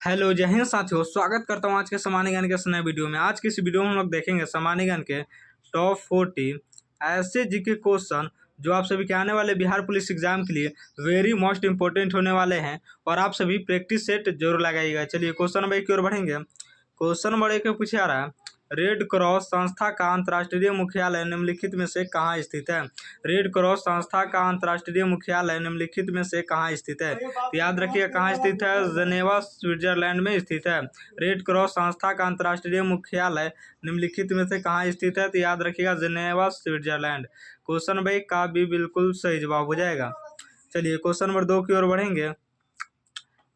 Hello जय हिंद साथियों, स्वागत करता हूँ आज के सामान्य ज्ञान के इस नए वीडियो में। आज की इस वीडियो में हम लोग देखेंगे सामान्य ज्ञान के टॉप 40 ऐसे जीके क्वेश्चन जो आप सभी के आने वाले बिहार पुलिस एग्जाम के लिए वेरी मोस्ट इंपॉर्टेंट होने वाले हैं और आप सभी प्रैक्टिस सेट जरूर लगाइएगा। चलिए क्वेश्चन नंबर 1 की ओर बढ़ेंगे। क्वेश्चन नंबर 1 में पूछे आ रहा है, रेड क्रॉस संस्था का अंतर्राष्ट्रीय मुख्यालय निम्नलिखित में से कहाँ स्थित है। रेड क्रॉस संस्था का अंतर्राष्ट्रीय मुख्यालय निम्नलिखित में से कहाँ स्थित है। तो याद रखिएगा कहाँ स्थित है, जेनेवा स्विट्जरलैंड में स्थित है। रेड क्रॉस संस्था का अंतर्राष्ट्रीय मुख्यालय निम्नलिखित में से कहाँ स्थित है, तो याद रखिएगा जेनेवा स्विट्जरलैंड। क्वेश्चन नंबर 1 का भी बिल्कुल सही जवाब हो जाएगा। चलिए क्वेश्चन नंबर 2 की ओर बढ़ेंगे।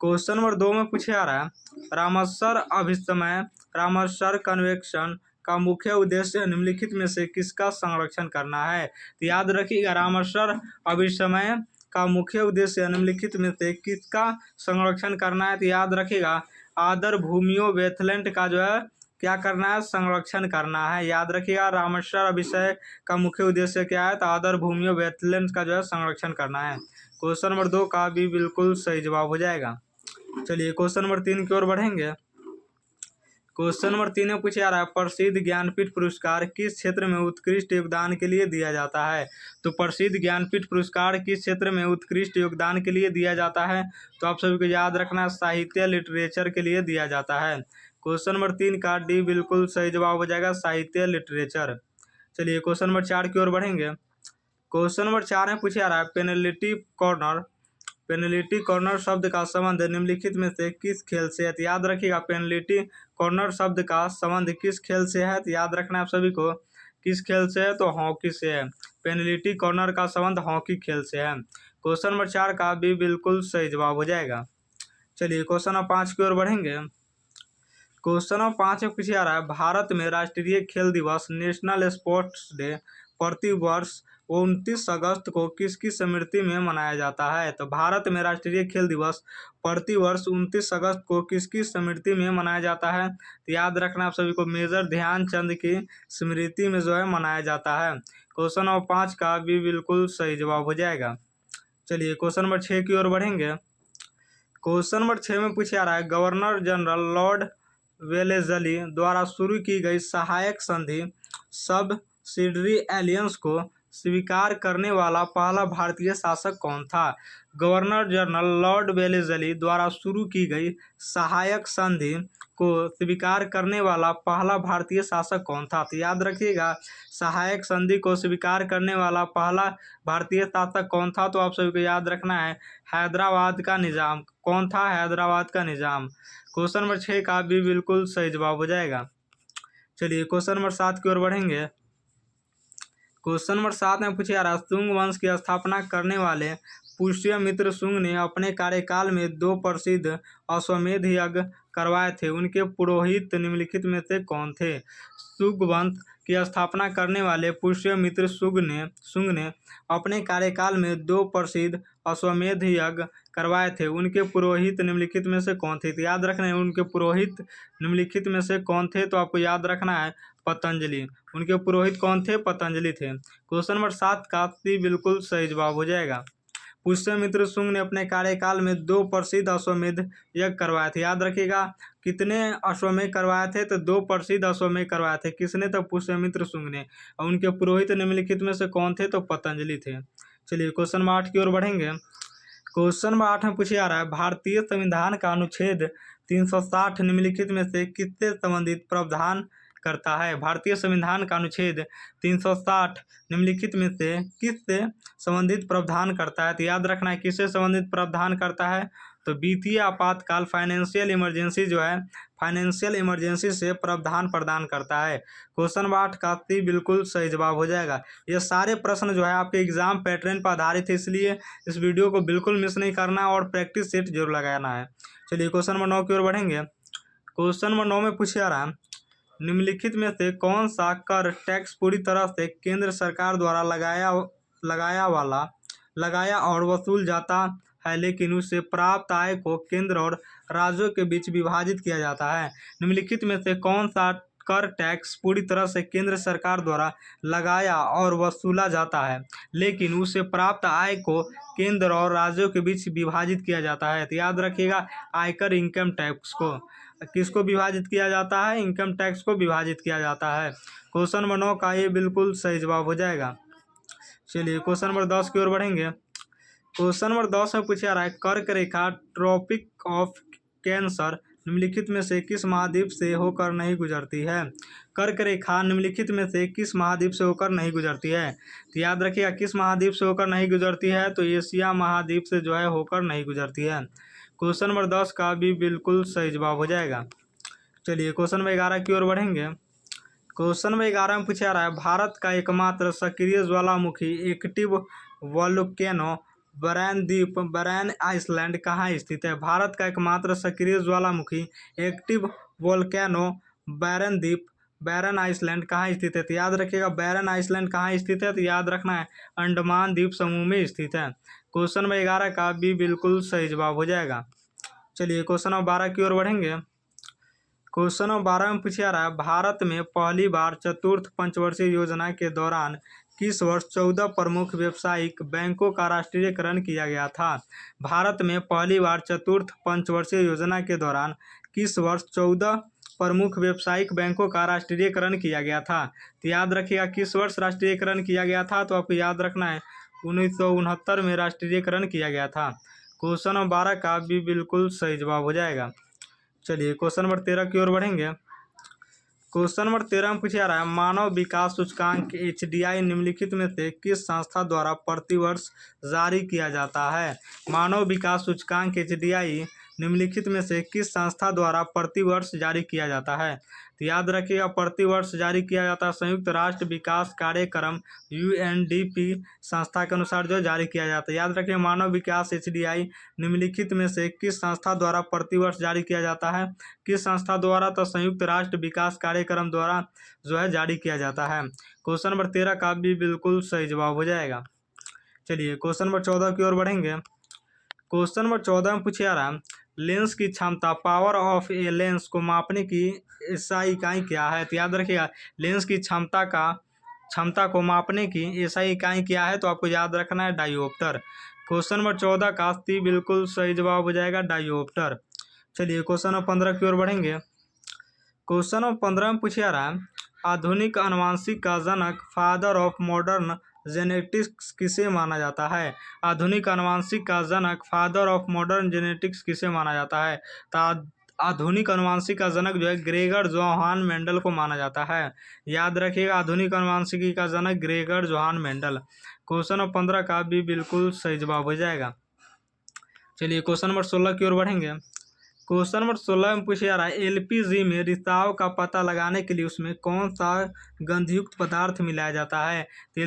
क्वेश्चन नंबर 2 में पूछे आ रहा है, रामसर अभिसमय रामसर कन्वेक्शन का मुख्य उद्देश्य निम्नलिखित में से किसका संरक्षण करना है। तो याद रखिएगा रामसर अभिसमय का मुख्य उद्देश्य निम्नलिखित में से किसका संरक्षण करना है। तो याद रखिएगा आदर भूमियों वेथलैंड का जो है क्या करना है, संरक्षण करना है। याद रखिएगा रामसर अभिषय का मुख्य उद्देश्य क्या है, तो आदर भूमियों वेथलैंड का जो है संरक्षण करना है। क्वेश्चन नंबर 2 का भी बिल्कुल सही जवाब हो जाएगा। चलिए क्वेश्चन नंबर 3 की ओर बढ़ेंगे। क्वेश्चन नंबर 3 में पूछा जा रहा है, प्रसिद्ध ज्ञानपीठ पुरस्कार किस क्षेत्र में उत्कृष्ट योगदान के लिए दिया जाता है। तो प्रसिद्ध ज्ञानपीठ पुरस्कार किस क्षेत्र में उत्कृष्ट योगदान के लिए दिया जाता है, तो आप सभी को याद रखना साहित्य लिटरेचर के लिए दिया जाता है। क्वेश्चन नंबर 3 का डी बिल्कुल सही जवाब हो जाएगा, साहित्य लिटरेचर। चलिए क्वेश्चन नंबर 4 की ओर बढ़ेंगे। क्वेश्चन नंबर 4 में पूछा जा रहा है, पेनल्टी कॉर्नर शब्द का संबंध निम्नलिखित में से किस खेल से है। तो याद रखिएगा पेनल्टी कॉर्नर शब्द का संबंध किस खेल से है, तो याद रखना है आप सभी को किस खेल से है, तो हॉकी से है। पेनल्टी कॉर्नर का संबंध हॉकी खेल से है। क्वेश्चन नंबर 4 का भी बिल्कुल सही जवाब हो जाएगा। चलिए क्वेश्चन नंबर 5 की ओर बढ़ेंगे। क्वेश्चन नंबर 5 में पूछा जा रहा है, भारत में राष्ट्रीय खेल दिवस नेशनल स्पोर्ट्स डे प्रति वर्ष 29 अगस्त को किसकी स्मृति में मनाया जाता है। तो भारत में राष्ट्रीय खेल दिवस प्रति वर्ष 29 अगस्त को किसकी स्मृति में मनाया जाता है। तो याद रखना आप सभी को मेजर ध्यानचंद की स्मृति में जो है मनाया जाता है। क्वेश्चन नंबर 5 का भी बिल्कुल सही जवाब हो जाएगा। चलिए क्वेश्चन नंबर 6 की ओर बढ़ेंगे। क्वेश्चन नंबर 6 में पूछा जा रहा है, गवर्नर जनरल लॉर्ड वेलेजली द्वारा शुरू की गई सहायक संधि सब्सिडरी एलियंस को स्वीकार करने वाला पहला भारतीय शासक कौन था। गवर्नर जनरल लॉर्ड वेलेजली द्वारा शुरू की गई सहायक संधि को स्वीकार करने वाला पहला भारतीय शासक कौन था। तो याद रखिएगा सहायक संधि को स्वीकार करने वाला पहला भारतीय शासक कौन था, तो आप सभी को याद रखना है हैदराबाद का निज़ाम। कौन था, हैदराबाद का निज़ाम। क्वेश्चन नंबर 6 का भी बिल्कुल सही जवाब हो जाएगा। चलिए क्वेश्चन नंबर 7 की ओर बढ़ेंगे। क्वेश्चन नंबर 7 में पूछा जा रहा है, शुंग वंश की स्थापना करने वाले पुष्यमित्र शुंग ने अपने कार्यकाल में 2 प्रसिद्ध अश्वमेध यज्ञ करवाए थे। उनके पुरोहित निम्नलिखित में से कौन थे। शुंग वंश की स्थापना करने वाले पुष्यमित्र शुंग ने अपने कार्यकाल में 2 प्रसिद्ध अश्वमेध यज्ञ करवाए थे। उनके पुरोहित निम्नलिखित में से कौन थे। तो याद रखना है उनके पुरोहित निम्नलिखित में से कौन थे, तो आपको याद रखना है पतंजलि। उनके पुरोहित कौन थे, पतंजलि थे। क्वेश्चन नंबर 7 का बिल्कुल सही जवाब हो जाएगा। पुष्यमित्र शुंग ने अपने कार्यकाल में 2 प्रसिद्ध अश्वमेध यज्ञ करवाए थे। याद रखिएगा कितने अश्वमेध करवाए थे, तो 2 प्रसिद्ध अश्वमेध करवाए थे। किसने, तो पुष्यमित्र शुंग ने। और उनके पुरोहित निम्नलिखित में से कौन थे, तो पतंजलि थे। चलिए क्वेश्चन नंबर 8 की ओर बढ़ेंगे। क्वेश्चन नंबर 8 में पूछा जा रहा है, भारतीय संविधान का अनुच्छेद 360 निम्नलिखित में से किससे संबंधित प्रावधान करता है। भारतीय संविधान का अनुच्छेद 360 निम्नलिखित में से किससे संबंधित प्रावधान करता है। तो याद रखना है किससे संबंधित प्रावधान करता है, तो वित्तीय आपातकाल फाइनेंशियल इमरजेंसी जो है फाइनेंशियल इमरजेंसी से प्रावधान प्रदान करता है। क्वेश्चन नंबर 8 का बिल्कुल सही जवाब हो जाएगा। ये सारे प्रश्न जो है आपके एग्जाम पैटर्न पर आधारित है, इसलिए इस वीडियो को बिल्कुल मिस नहीं करना और प्रैक्टिस सेट जरूर लगाना है। चलिए क्वेश्चन नंबर 9 की ओर बढ़ेंगे। क्वेश्चन नंबर 9 में पूछा जा रहा है, निम्नलिखित में से कौन सा कर टैक्स पूरी तरह से केंद्र सरकार द्वारा लगाया और वसूल जाता है, लेकिन उससे प्राप्त आय को केंद्र और राज्यों के बीच विभाजित किया जाता है। निम्नलिखित में से कौन सा कर टैक्स पूरी तरह से केंद्र सरकार द्वारा लगाया और वसूला जाता है, लेकिन उससे प्राप्त आय को केंद्र और राज्यों के बीच विभाजित किया जाता है। तो याद रखिएगा, आयकर इनकम टैक्स को किसको विभाजित किया जाता है? इनकम टैक्स को विभाजित किया जाता है। क्वेश्चन नंबर 9 का ये बिल्कुल सही जवाब हो जाएगा। चलिए क्वेश्चन नंबर 10 की ओर बढ़ेंगे। क्वेश्चन नंबर 10 में पूछा रहा है, कर्क रेखा ट्रॉपिक ऑफ कैंसर निम्नलिखित में से किस महाद्वीप से होकर नहीं गुजरती है? कर्क रेखा निम्नलिखित में से किस महाद्वीप से होकर नहीं गुजरती है? तो याद रखिएगा, किस महाद्वीप से होकर नहीं गुजरती है? तो एशिया महाद्वीप से जो है होकर नहीं गुजरती है। क्वेश्चन नंबर 10 का भी बिल्कुल सही जवाब हो जाएगा। चलिए क्वेश्चन नंबर 11 की ओर बढ़ेंगे। क्वेश्चन नंबर 11 में पूछा रहा है, भारत का एकमात्र सक्रिय ज्वालामुखी एक्टिव वोल्केनो बरैन आइसलैंड कहाँ स्थित है? भारत का एकमात्र सक्रिय ज्वालामुखी एक्टिव वोल्केनो बैरन आइसलैंड कहाँ स्थित है? तो याद रखिएगा, बैरन आइसलैंड कहाँ स्थित है? तो याद रखना है, अंडमान द्वीप समूह में स्थित है। क्वेश्चन नंबर 11 का भी बिल्कुल सही जवाब हो जाएगा। चलिए क्वेश्चन नंबर 12 की ओर बढ़ेंगे। क्वेश्चन नंबर 12 में पूछा रहा है, भारत में पहली बार चतुर्थ पंचवर्षीय योजना के दौरान किस वर्ष 14 प्रमुख व्यावसायिक बैंकों का राष्ट्रीयकरण किया गया था? भारत में पहली बार चतुर्थ पंचवर्षीय योजना के दौरान किस वर्ष 14 प्रमुख व्यावसायिक बैंकों का राष्ट्रीयकरण किया गया था? तो याद रखिएगा, किस वर्ष राष्ट्रीयकरण किया गया था? तो आपको याद रखना है, 1969 में राष्ट्रीयकरण किया गया था। क्वेश्चन नंबर 12 का भी बिल्कुल सही जवाब हो जाएगा। चलिए क्वेश्चन नंबर 13 की ओर बढ़ेंगे। क्वेश्चन नंबर 13 में पूछा रहा है, मानव विकास सूचकांक HDI निम्नलिखित में से किस संस्था द्वारा प्रतिवर्ष जारी किया जाता है? मानव विकास सूचकांक HDI निम्नलिखित में से किस संस्था द्वारा प्रतिवर्ष जारी किया जाता है? तो याद रखिएगा, प्रतिवर्ष जारी किया जाता है संयुक्त राष्ट्र विकास कार्यक्रम UNDP संस्था के अनुसार जो जारी किया जाता है। याद रखिए, मानव विकास HDI निम्नलिखित में से किस संस्था द्वारा प्रतिवर्ष जारी किया जाता है? किस संस्था द्वारा? तो संयुक्त राष्ट्र विकास कार्यक्रम द्वारा जो है जारी किया जाता है। क्वेश्चन नंबर 13 का भी बिल्कुल सही जवाब हो जाएगा। चलिए क्वेश्चन नंबर 14 की ओर बढ़ेंगे। क्वेश्चन नंबर 14 में पूछा रहा है, लेंस की क्षमता, पावर ऑफ ए लेंस को मापने की SI इकाई क्या है? तो याद रखिएगा, लेंस की क्षमता को मापने की SI इकाई क्या है? तो आपको याद रखना है, डायोप्टर। क्वेश्चन नंबर 14 का बिल्कुल सही जवाब हो जाएगा, डायोप्टर। चलिए क्वेश्चन नंबर 15 की ओर बढ़ेंगे। क्वेश्चन नंबर 15 में पूछा रहा है, आधुनिक आनुवंशिक का जनक, फादर ऑफ मॉडर्न जेनेटिक्स किसे माना जाता है? आधुनिक आनुवंशिक का जनक, फादर ऑफ मॉडर्न जेनेटिक्स किसे माना जाता है? तो आधुनिक आनुवंशिक का जनक जो है ग्रेगर जोहान मेंडल को माना जाता है। याद रखिएगा, आधुनिक आनुवंशिकी का जनक Gregor Johann Mendel. Question number 15 का भी बिल्कुल सही जवाब हो जाएगा। चलिए क्वेश्चन नंबर 16 की ओर बढ़ेंगे। क्वेश्चन नंबर 16 में पूछा जा रहा है, LPG में रिसाव का पता लगाने के लिए उसमें कौन सा गंधयुक्त पदार्थ मिलाया जाता है? तो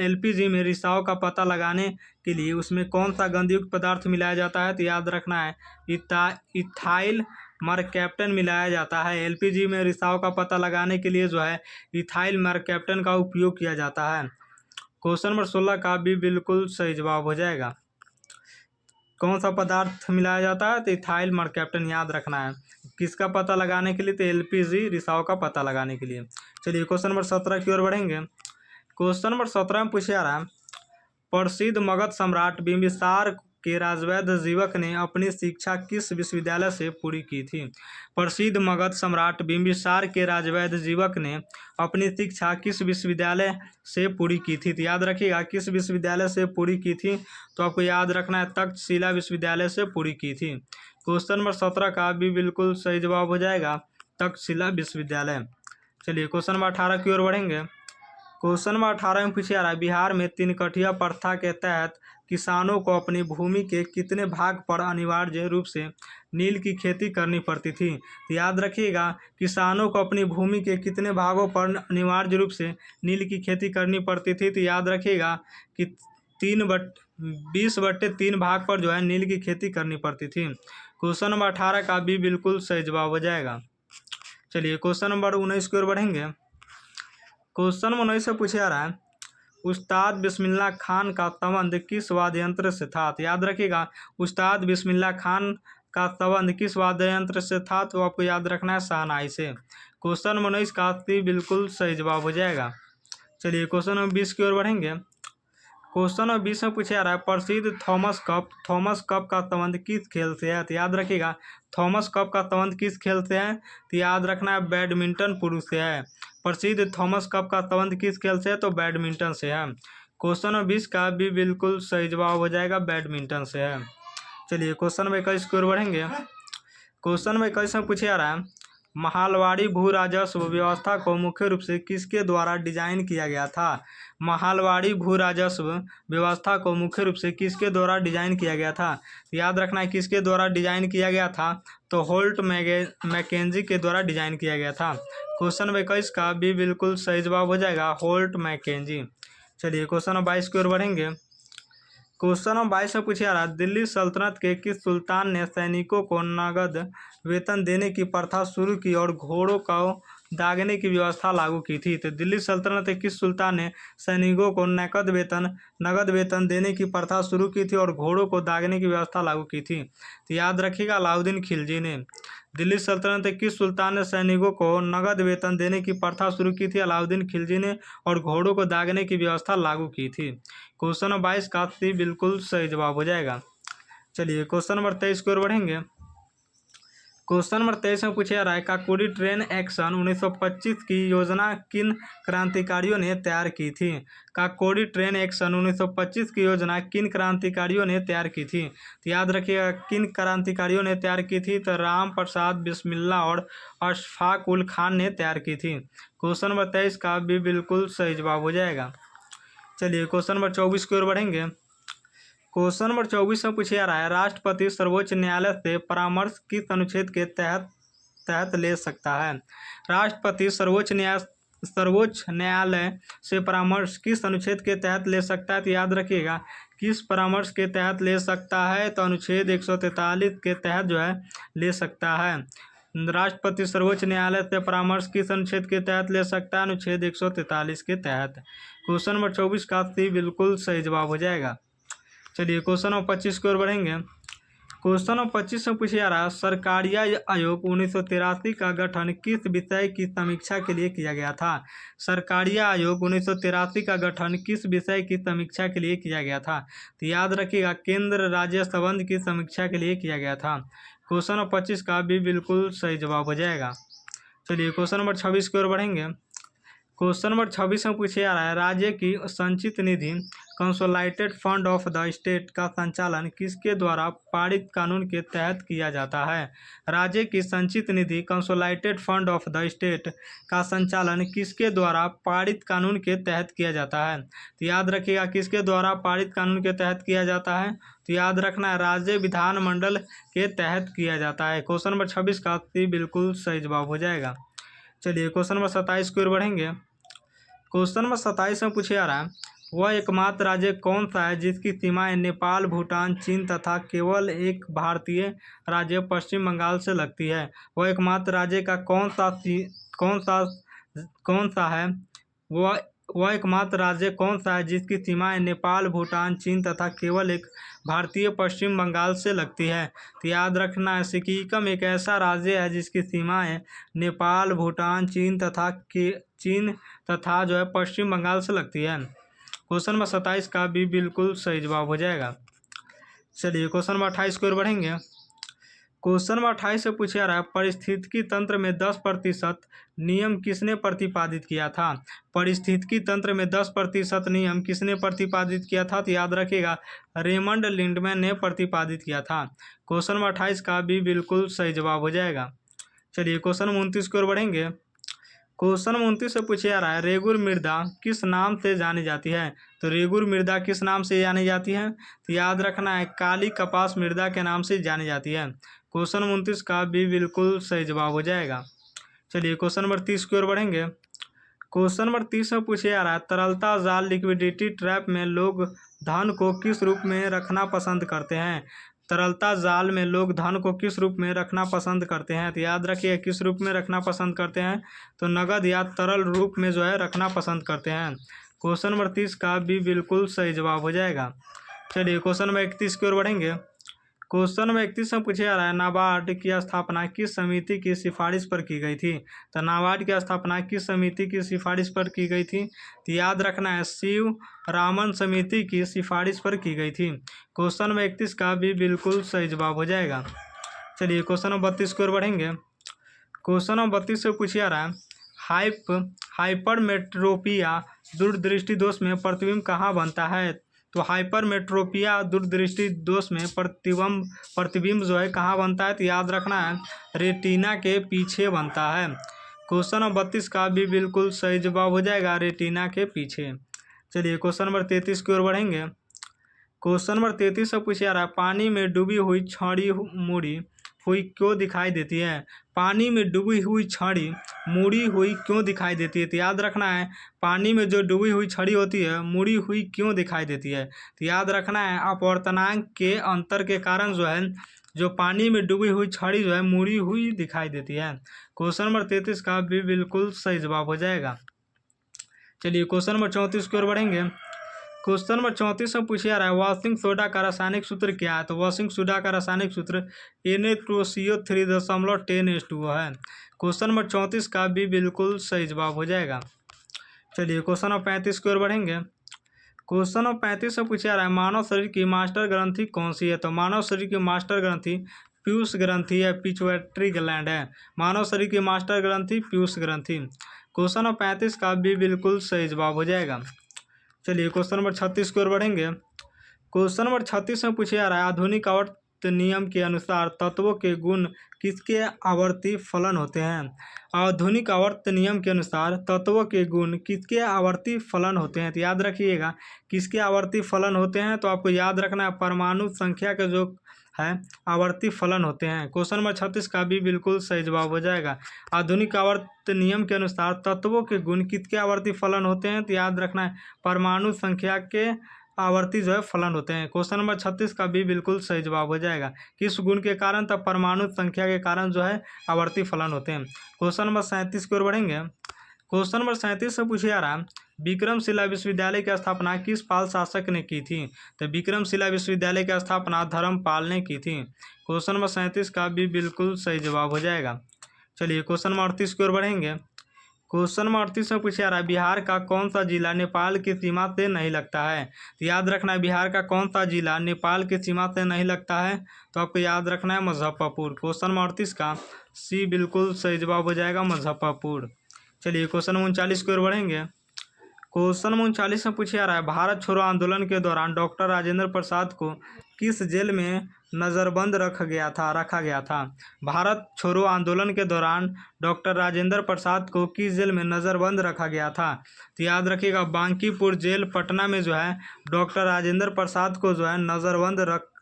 LPG में रिसाव का पता लगाने के लिए उसमें कौन सा गंधयुक्त पदार्थ मिलाया जाता है? तो याद रखना है, इथाइल मरकैप्टन मिलाया जाता है। LPG में रिसाव का पता लगाने के लिए जो है इथाइल मरकैप्टन का उपयोग किया जाता है। क्वेश्चन नंबर 16 का भी बिल्कुल सही जवाब हो जाएगा। कौन सा पदार्थ मिलाया जाता है? तो इथाइल मरकैप्टन याद रखना है। किसका पता लगाने के लिए? तो LPG रिसाव का पता लगाने के लिए। चलिए क्वेश्चन नंबर 17 की ओर बढ़ेंगे। क्वेश्चन नंबर 17 में पूछा रहा है, प्रसिद्ध मगध सम्राट बिंबिसार के राजवैद्य जीवक ने अपनी शिक्षा किस विश्वविद्यालय से पूरी की थी? प्रसिद्ध मगध सम्राट बिंबिसार के राजवैद्य जीवक ने अपनी शिक्षा किस विश्वविद्यालय से पूरी की थी? तो याद रखिएगा, किस विश्वविद्यालय से पूरी की थी? तो आपको याद रखना है, तक्षशिला विश्वविद्यालय से पूरी की थी। क्वेश्चन नंबर 17 का भी बिल्कुल सही जवाब हो जाएगा, तक्षशिला विश्वविद्यालय। चलिए क्वेश्चन नंबर 18 की ओर बढ़ेंगे। क्वेश्चन नंबर 18 में पूछा रहा है, बिहार में 3 कठिया प्रथा के तहत किसानों को अपनी भूमि के कितने भाग पर अनिवार्य रूप से नील की खेती करनी पड़ती थी? तो याद रखिएगा, किसानों को अपनी भूमि के कितने भागों पर अनिवार्य रूप से नील की खेती करनी पड़ती थी? तो याद रखिएगा कि 20/3 भाग पर जो है नील की खेती करनी पड़ती थी। क्वेश्चन नंबर 18 का भी बिल्कुल सही जवाब हो जाएगा। चलिए क्वेश्चन नंबर 19 की ओर बढ़ेंगे। क्वेश्चन 19 से पूछा जा रहा है, उस्ताद बिस्मिल्लाह खान का संबंध किस वाद्य यंत्र से था? तो याद रखिएगा, उस्ताद बिस्मिल्लाह खान का संबंध किस वाद्य यंत्र से था? तो आपको याद रखना है शहनाई से। क्वेश्चन नंबर 19 का बिल्कुल सही जवाब हो जाएगा। चलिए क्वेश्चन नंबर 20 की ओर बढ़ेंगे। क्वेश्चन नंबर 20 में पूछा जा रहा है प्रसिद्ध थॉमस कप का संबंध किस खेल से है? तो याद रखिएगा थॉमस कप का संबंध किस खेल से है? तो याद रखना है बैडमिंटन पुरुष से है। प्रसिद्ध थॉमस कप का संबंध किस खेल से है? तो बैडमिंटन से है। क्वेश्चन नंबर 20 का भी बिल्कुल सही जवाब हो जाएगा, बैडमिंटन से है। चलिए क्वेश्चन नंबर 21 की ओर बढ़ेंगे। क्वेश्चन नंबर 21 में पूछा जा रहा है महालवाड़ी भू राजस्व व्यवस्था को मुख्य रूप से किसके द्वारा डिजाइन किया गया था? महालवाड़ी भू राजस्व व्यवस्था को मुख्य रूप से किसके द्वारा डिजाइन किया गया था? याद रखना है किसके द्वारा डिजाइन किया गया था? तो होल्ट मैकेंजी के द्वारा डिजाइन किया गया था। क्वेश्चन नंबर 21 का भी बिल्कुल सही जवाब हो जाएगा, होल्ट मैकेंजी। चलिए क्वेश्चन नंबर 22 की ओर बढ़ेंगे। क्वेश्चन नंबर 22 में पूछा जा रहा है दिल्ली सल्तनत के किस सुल्तान ने सैनिकों को नगद वेतन देने की प्रथा शुरू की और घोड़ों को दागने की व्यवस्था लागू की थी? तो दिल्ली सल्तनत के किस सुल्तान ने सैनिकों को नगद वेतन देने की प्रथा शुरू की थी और घोड़ों को दागने की व्यवस्था लागू की थी? तो याद रखिएगा अलाउद्दीन खिलजी ने। दिल्ली सल्तनत के किस सुल्तान ने सैनिकों को नगद वेतन देने की प्रथा शुरू की थी? अलाउद्दीन खिलजी ने, और घोड़ों को दागने की व्यवस्था लागू की थी। क्वेश्चन नंबर 22 का बिल्कुल सही जवाब हो जाएगा। चलिए क्वेश्चन नंबर 23 की ओर बढ़ेंगे। क्वेश्चन नंबर 23 में पूछा जा रहा है काकोरी ट्रेन एक्शन 1925 की योजना किन क्रांतिकारियों ने तैयार की थी? काकोरी ट्रेन एक्शन 1925 की योजना किन क्रांतिकारियों ने तैयार की थी? तो याद रखिएगा किन क्रांतिकारियों ने तैयार की थी? तो राम प्रसाद बिस्मिल्ला और अशफाक उल खान ने तैयार की थी। क्वेश्चन नंबर 23 का भी बिल्कुल सही जवाब हो जाएगा। चलिए क्वेश्चन नंबर 24 की ओर बढ़ेंगे। क्वेश्चन नंबर 24 में पूछा जा रहा है राष्ट्रपति सर्वोच्च न्यायालय से परामर्श किस अनुच्छेद के तहत ले सकता है? राष्ट्रपति सर्वोच्च न्यायालय से परामर्श किस अनुच्छेद के तहत ले सकता है? तो याद रखिएगा किस परामर्श के तहत ले सकता है? तो अनुच्छेद 143 के तहत जो है ले सकता है। राष्ट्रपति सर्वोच्च न्यायालय से परामर्श किस अनुच्छेद के तहत ले सकता है? अनुच्छेद 143 के तहत। क्वेश्चन नंबर 24 का बिल्कुल सही जवाब हो जाएगा। चलिए क्वेश्चन नंबर 25 की ओर बढ़ेंगे। क्वेश्चन नंबर 25 में पूछा जा रहा है सरकारिया आयोग 1983 का गठन किस विषय की समीक्षा के लिए किया गया था? सरकारिया आयोग 1983 का गठन किस विषय की समीक्षा के लिए किया गया था? तो याद रखिएगा केंद्र राज्य संबंध की समीक्षा के लिए किया गया था। क्वेश्चन नंबर 25 का भी बिल्कुल सही जवाब हो जाएगा। चलिए क्वेश्चन नंबर 26 की ओर बढ़ेंगे। क्वेश्चन नंबर 26 में पूछा जा रहा है राज्य की संचित निधि कंसोलाइटेड फंड ऑफ द स्टेट का संचालन किसके द्वारा पारित कानून के तहत किया जाता है? राज्य की संचित निधि कंसोलाइटेड फंड ऑफ द स्टेट का संचालन किसके द्वारा पारित कानून के तहत किया जाता है? तो याद रखिएगा किसके द्वारा पारित कानून के तहत किया जाता है? तो याद रखना है राज्य विधानमंडल के तहत किया जाता है। क्वेश्चन नंबर 26 का बिल्कुल सही जवाब हो जाएगा। चलिए क्वेश्चन नंबर 27 की ओर बढ़ेंगे। क्वेश्चन नंबर 27 में पूछा जा रहा है वह एकमात्र राज्य कौन सा है जिसकी सीमाएं नेपाल, भूटान, चीन तथा केवल एक भारतीय राज्य पश्चिम बंगाल से लगती है? वह एकमात्र राज्य का कौन सा है? वह एकमात्र राज्य कौन सा है जिसकी सीमाएं नेपाल, भूटान, चीन तथा केवल एक भारतीय पश्चिम बंगाल से लगती है? तो याद रखना है सिक्किम एक ऐसा राज्य है जिसकी सीमाएं नेपाल, भूटान, चीन तथा जो है पश्चिम बंगाल से लगती है। क्वेश्चन नंबर 27 का भी बिल्कुल सही जवाब हो जाएगा। चलिए क्वेश्चन नंबर 28 की ओर बढ़ेंगे। क्वेश्चन नंबर 28 से पूछा जा रहा है पारिस्थितिकी तंत्र में 10% नियम किसने प्रतिपादित किया था? पारिस्थितिकी तंत्र में 10% नियम किसने प्रतिपादित किया था? तो याद रखिएगा रेमंड लिंडमैन ने प्रतिपादित किया था। क्वेश्चन नंबर 28 का भी बिल्कुल सही जवाब हो जाएगा। चलिए क्वेश्चन नंबर 29 की ओर बढ़ेंगे। क्वेश्चन नंबर 29 से पूछा जा रहा है रेगुर मृदा किस नाम से जानी जाती है? तो रेगुर मृदा किस नाम से जानी जाती है? तो याद रखना है काली कपास मृदा के नाम से जानी जाती है। क्वेश्चन नंबर 29 का भी बिल्कुल सही जवाब हो जाएगा। चलिए क्वेश्चन नंबर 30 की ओर बढ़ेंगे। क्वेश्चन नंबर 30 में पूछा जा रहा है तरलता जाल लिक्विडिटी ट्रैप में लोग धन को किस रूप में रखना पसंद करते हैं? तरलता जाल में लोग धन को किस रूप में रखना पसंद करते हैं? तो याद रखिए किस रूप में रखना पसंद करते हैं? तो नगद या तरल रूप में जो है रखना पसंद करते हैं। क्वेश्चन नंबर 30 का भी बिल्कुल सही जवाब हो जाएगा। चलिए क्वेश्चन नंबर 31 की ओर बढ़ेंगे। क्वेश्चन नंबर 31 में पूछा जा रहा है नाबार्ड की स्थापना किस समिति की सिफारिश पर की गई थी। तो नाबार्ड की स्थापना किस समिति की सिफारिश पर की गई थी। तो याद रखना है शिव रामन समिति की सिफारिश पर की गई थी। क्वेश्चन नंबर 31 का भी बिल्कुल सही जवाब हो जाएगा। चलिए क्वेश्चन नंबर 32 की ओर बढ़ेंगे। क्वेश्चन नंबर 32 से पूछा जा रहा है हाइपरमेट्रोपिया दूरदृष्टि दोष में प्रतिबिंब कहाँ बनता है। तो हाइपरमेट्रोपिया दूरदृष्टि दोष में प्रतिबिंब जो है कहाँ बनता है। तो याद रखना है रेटिना के पीछे बनता है। क्वेश्चन नंबर 32 का भी बिल्कुल सही जवाब हो जाएगा, रेटिना के पीछे। चलिए क्वेश्चन नंबर 33 की ओर बढ़ेंगे। क्वेश्चन नंबर 33 से पूछा जा रहा है पानी में डूबी हुई छड़ी मुड़ी हुई क्यों दिखाई देती है। पानी में डूबी हुई छड़ी मुड़ी हुई क्यों दिखाई देती है। तो याद रखना है पानी में जो डूबी हुई छड़ी होती है मुड़ी हुई क्यों दिखाई देती है। तो याद रखना है अपवर्तनांक के अंतर के कारण जो है जो पानी में डूबी हुई छड़ी जो है मुड़ी हुई दिखाई देती है। क्वेश्चन नंबर 33 का भी बिल्कुल सही जवाब हो जाएगा। चलिए क्वेश्चन नंबर 34 की ओर बढ़ेंगे। क्वेश्चन नंबर 34 में पूछा जा रहा है वॉशिंग सोडा का रासायनिक सूत्र क्या है। तो वॉशिंग सोडा का रासायनिक सूत्र Na2CO3.10H2O है। क्वेश्चन नंबर 34 का भी बिल्कुल सही जवाब हो जाएगा। चलिए क्वेश्चन नंबर 35 की ओर बढ़ेंगे। क्वेश्चन नंबर 35 में पूछा जा रहा है मानव शरीर की मास्टर ग्रंथि कौन सी है। तो मानव शरीर की मास्टर ग्रंथि पीयूष ग्रंथि है, पिट्यूटरी ग्लैंड है। मानव शरीर की मास्टर ग्रंथि पीयूष ग्रंथि। क्वेश्चन नंबर 35 का भी बिल्कुल सही जवाब हो जाएगा। चलिए क्वेश्चन नंबर 36 की ओर बढ़ेंगे। क्वेश्चन नंबर 36 में पूछा जा रहा है आधुनिक आवर्त नियम के अनुसार तत्वों के गुण किसके आवर्ती फलन होते हैं। आधुनिक आवर्त नियम के अनुसार तत्वों के गुण किसके आवर्ती फलन होते हैं। तो याद रखिएगा किसके आवर्ती फलन होते हैं। तो आपको याद रखना है परमाणु संख्या के जो है आवर्ती फलन होते हैं। क्वेश्चन नंबर 36 का भी बिल्कुल सही जवाब हो जाएगा। आधुनिक आवर्त नियम के अनुसार तत्वों के गुण किसके आवर्ती फलन होते हैं। तो याद रखना है परमाणु संख्या के आवर्ती जो है फलन होते हैं। क्वेश्चन नंबर 36 का भी बिल्कुल सही जवाब हो जाएगा। किस गुण के कारण तब परमाणु संख्या के कारण जो है आवर्ती फलन होते हैं। क्वेश्चन नंबर 37 की ओर बढ़ेंगे। क्वेश्चन नंबर 37 से पूछा जा रहा है विक्रमशिला विश्वविद्यालय की स्थापना किस पाल शासक ने की थी। तो विक्रमशिला विश्वविद्यालय की स्थापना धर्मपाल ने की थी। क्वेश्चन नंबर 37 का भी बिल्कुल सही जवाब हो जाएगा। चलिए क्वेश्चन नंबर 38 की ओर बढ़ेंगे। क्वेश्चन नंबर 38 में पूछा जा रहा है बिहार का कौन सा जिला नेपाल की सीमा से नहीं लगता है। तो याद रखना है बिहार का कौन सा जिला नेपाल की सीमा से नहीं लगता है। तो आपको याद रखना है मुजफ्फरपुर। क्वेश्चन नंबर 38 का सी बिल्कुल सही जवाब हो जाएगा, मुजफ्फरपुर। चलिए क्वेश्चन नंबर 39 की ओर बढ़ेंगे। क्वेश्चन नंबर 39 में पूछा जा रहा है भारत छोड़ो आंदोलन के दौरान डॉक्टर राजेंद्र प्रसाद को किस जेल में नज़रबंद रखा गया था। भारत छोड़ो आंदोलन के दौरान डॉक्टर राजेंद्र प्रसाद को किस जेल में नज़रबंद रखा गया था। तो याद रखिएगा बांकीपुर जेल पटना में जो है डॉक्टर राजेंद्र प्रसाद को जो है नज़रबंद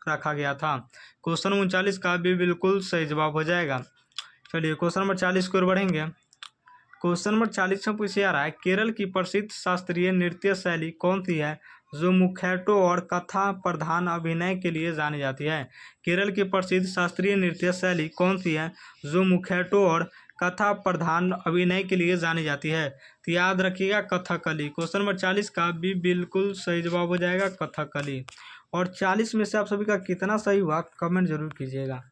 रखा गया था। क्वेश्चन 39 का भी बिल्कुल सही जवाब हो जाएगा। चलिए क्वेश्चन नंबर 40 की ओर बढ़ेंगे। क्वेश्चन नंबर 40 में पूछा जा रहा है केरल की प्रसिद्ध शास्त्रीय नृत्य शैली कौन सी है जो मुखैटो और कथा प्रधान अभिनय के लिए जानी जाती है। केरल की प्रसिद्ध शास्त्रीय नृत्य शैली कौन सी है जो मुखैटो और कथा प्रधान अभिनय के लिए जानी जाती है। तो याद रखिएगा कथकली। क्वेश्चन नंबर 40 का भी बिल्कुल सही जवाब हो जाएगा कथकली। और 40 में से आप सभी का कितना सही हुआ कमेंट जरूर कीजिएगा।